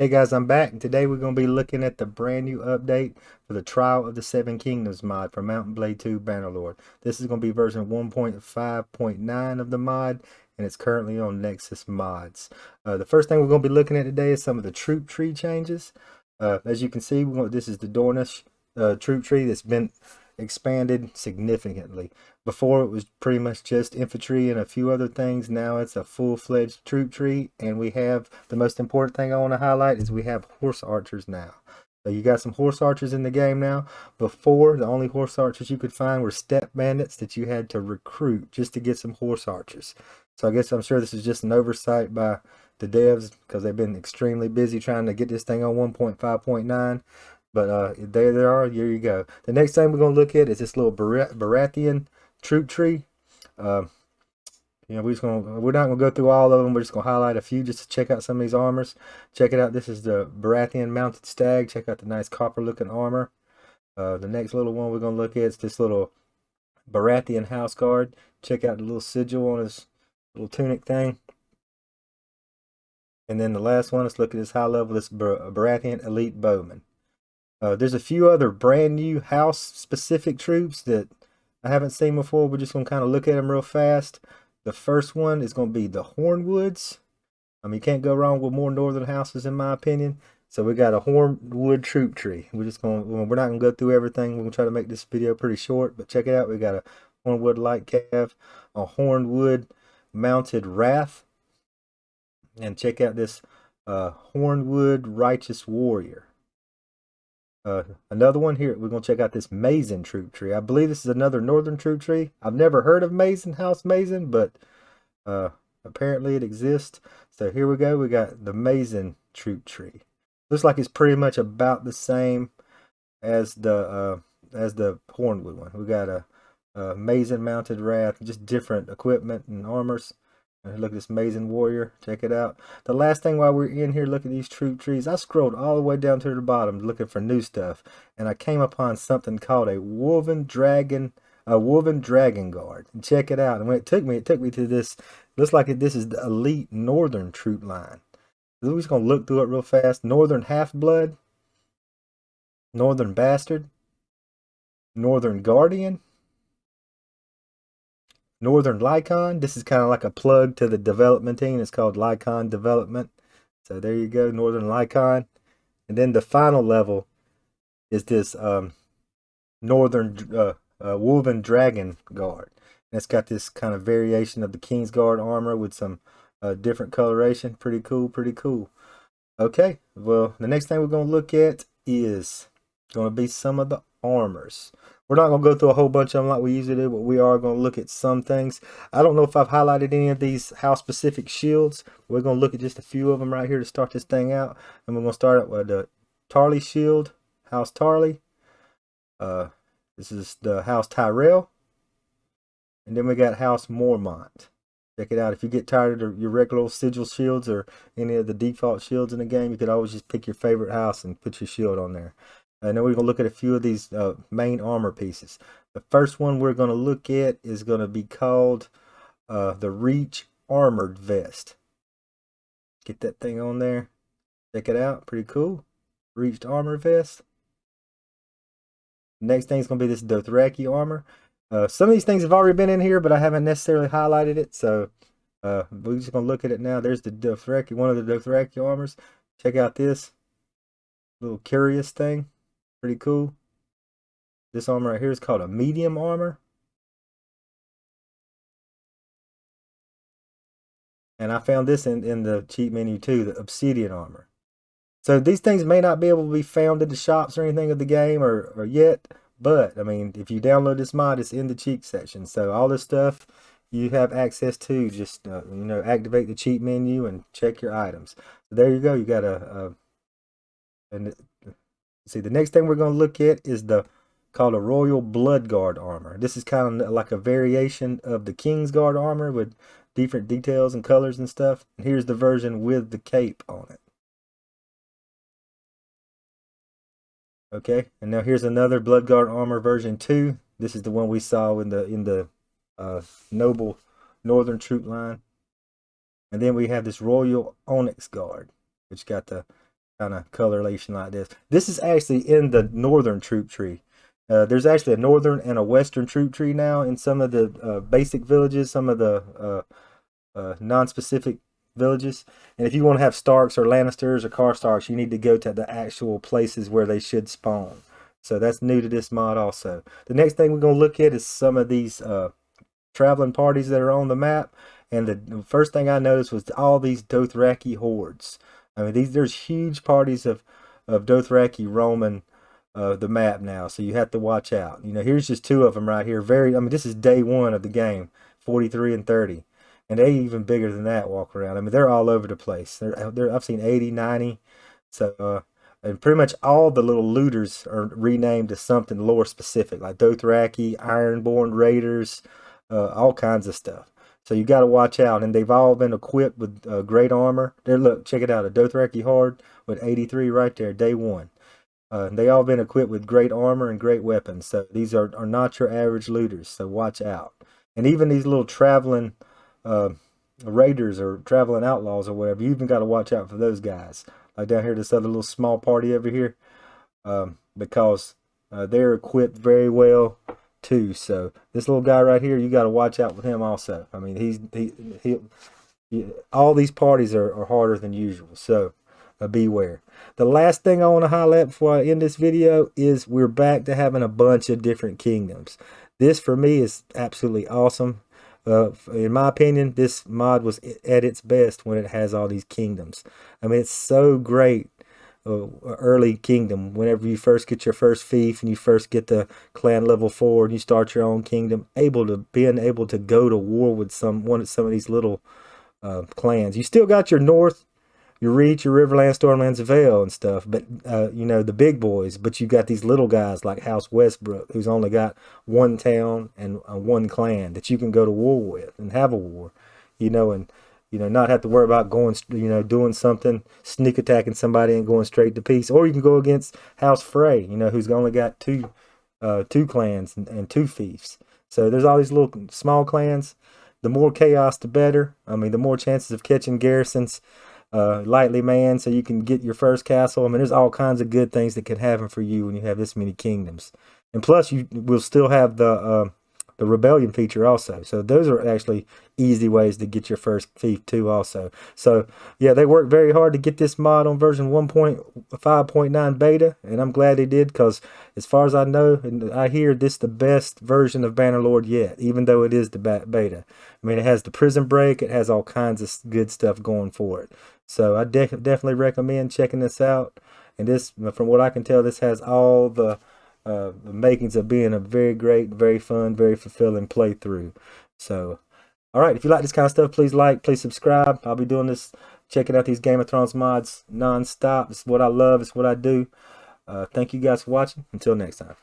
Hey guys, I'm back, and today we're going to be looking at the brand new update for the Trial of the Seven Kingdoms mod for Mount and Blade 2 Bannerlord. This is going to be version 1.5.9 of the mod, and it's currently on Nexus Mods. The first thing we're going to be looking at today is some of the troop tree changes. As you can see, this is the Dornish troop tree that's been expanded significantly. Before it was pretty much just infantry and a few other things. Now it's a full-fledged troop tree, and we have the most important thing I want to highlight is we have horse archers now. So you got some horse archers in the game now. Before, the only horse archers you could find were step bandits that you had to recruit just to get some horse archers. So I'm sure this is just an oversight by the devs because they've been extremely busy trying to get this thing on 1.5.9. But there they are. Here you go. The next thing we're going to look at is this little Baratheon troop tree. Uh, we're not gonna go through all of them. We're just gonna highlight a few just to check out some of these armors. Check it out. This is the Baratheon mounted stag. Check out the nice copper looking armor. The next little one we're gonna look at is this little Baratheon house guard. Check out the little sigil on his little tunic thing. And then the last one, let's look at this high level, this Baratheon elite bowman. There's a few other brand new house specific troops that I haven't seen before. We're just going to kind of look at them real fast. The first one is going to be the Hornwoods. I mean, you can't go wrong with more northern houses in my opinion. So we got a Hornwood troop tree. We're not going to go through everything. We're going to try to make this video pretty short, but check it out. We got a Hornwood light cav, a Hornwood mounted wrath, and check out this Hornwood righteous warrior. Another one here, we're going to check out this Mason troop tree. I believe this is another northern troop tree. I've never heard of Mason, House Mason, but apparently it exists. So here we go. We got the Mason troop tree. Looks like it's pretty much about the same as the Hornwood one. We got a Mason mounted wrath, just different equipment and armors. Look at this amazing warrior. Check it out. The last thing while we're in here, look at these troop trees. I scrolled all the way down to the bottom looking for new stuff, and I came upon something called a woven dragon guard. And check it out. And when it took me to this. Looks like this is the elite northern troop line. We're just gonna look through it real fast. Northern half blood, northern bastard, northern guardian, Northern Lycon. This is kind of like a plug to the development team. It's called Lycon Development. So there you go, Northern Lycon. And then the final level is this Northern Woven Dragon Guard. And it's got this kind of variation of the Kingsguard armor with some different coloration. Pretty cool, pretty cool. Okay, well, the next thing we're going to look at is going to be some of the armors. We're not going to go through a whole bunch of them like we usually do, but we are going to look at some things. I don't know if I've highlighted any of these house-specific shields. We're going to look at just a few of them right here to start this thing out. And we're going to start out with the Tarly shield, House Tarly. This is the House Tyrell. And then we got House Mormont. Check it out. If you get tired of your regular sigil shields or any of the default shields in the game, you could always just pick your favorite house and put your shield on there. And then we're going to look at a few of these main armor pieces. The first one we're going to look at is going to be called the Reach Armored Vest. Get that thing on there. Check it out. Pretty cool. Reached Armor Vest. Next thing is going to be this Dothraki armor. Some of these things have already been in here, but I haven't necessarily highlighted it. So we're just going to look at it now. There's the Dothraki, one of the Dothraki armors. Check out this little curious thing. Pretty cool. This armor right here is called a medium armor. And I found this in the cheat menu too, the obsidian armor. So these things may not be able to be found in the shops or anything of the game or yet, but I mean, if you download this mod, it's in the cheat section. So all this stuff you have access to. Just activate the cheat menu and check your items. So there you go. You got and see, the next thing we're going to look at is called a Royal Bloodguard armor. This is kind of like a variation of the Kingsguard armor with different details and colors and stuff. And here's the version with the cape on it. Okay, and now here's another Bloodguard armor version 2. This is the one we saw in the noble northern troop line. And then we have this Royal Onyx guard, which got the kind of coloration like this. This is actually in the northern troop tree. There's actually a northern and a western troop tree now in some of the basic villages, some of the non-specific villages. And if you want to have Starks or Lannisters or Karstarks, you need to go to the actual places where they should spawn. So that's new to this mod also. The next thing we're going to look at is some of these traveling parties that are on the map. And the first thing I noticed was all these Dothraki hordes. I mean, there's huge parties of Dothraki roaming the map now, so you have to watch out. You know, here's just two of them right here. I mean, this is day one of the game, 43 and 30. And they even bigger than that walk around. I mean, they're all over the place. I've seen 80, 90. So, and pretty much all the little looters are renamed to something lore specific, like Dothraki, Ironborn Raiders, all kinds of stuff. So you got to watch out. And they've all been equipped with great armor. There, look, check it out, a Dothraki horde with 83 right there, day one. They all been equipped with great armor and great weapons. So these are not your average looters. So watch out. And even these little traveling raiders or traveling outlaws or whatever, you even got to watch out for those guys. Like down here, this other little small party over here, because they're equipped very well too. So this little guy right here, you got to watch out with him also. I mean, he all these parties are harder than usual. So beware. The last thing I want to highlight before I end this video is we're back to having a bunch of different kingdoms. This for me is absolutely awesome. In my opinion, this mod was at its best when it has all these kingdoms. I mean, it's so great. Early kingdom, whenever you first get your first fief and you first get the clan level 4 and you start your own kingdom, being able to go to war with some of these little clans. You still got your North, your Reach, your Riverlands, Stormlands, Vale and stuff, but you know, the big boys. But you got these little guys like House Westbrook, who's only got one town and one clan that you can go to war with and have a war, you know, and not have to worry about going, doing something, sneak attacking somebody and going straight to peace. Or you can go against House Frey, who's only got two clans and two fiefs. So there's all these little small clans. The more chaos, the better. I mean, the more chances of catching garrisons lightly manned, so you can get your first castle. I mean, there's all kinds of good things that can happen for you when you have this many kingdoms. And plus, you will still have the rebellion feature also. So those are actually easy ways to get your first fief too also. So yeah, they worked very hard to get this mod on version 1.5.9 beta, and I'm glad they did, because as far as I know and I hear, this is the best version of Bannerlord yet, even though it is the beta. I mean, it has the prison break, it has all kinds of good stuff going for it. So I definitely recommend checking this out. And this, from what I can tell, this has all the makings of being a very great, very fun, very fulfilling playthrough. So, all right, if you like this kind of stuff, please like, please subscribe. I'll be doing this, checking out these Game of Thrones mods non-stop. It's what I love. It's what I do. Thank you guys for watching. Until next time.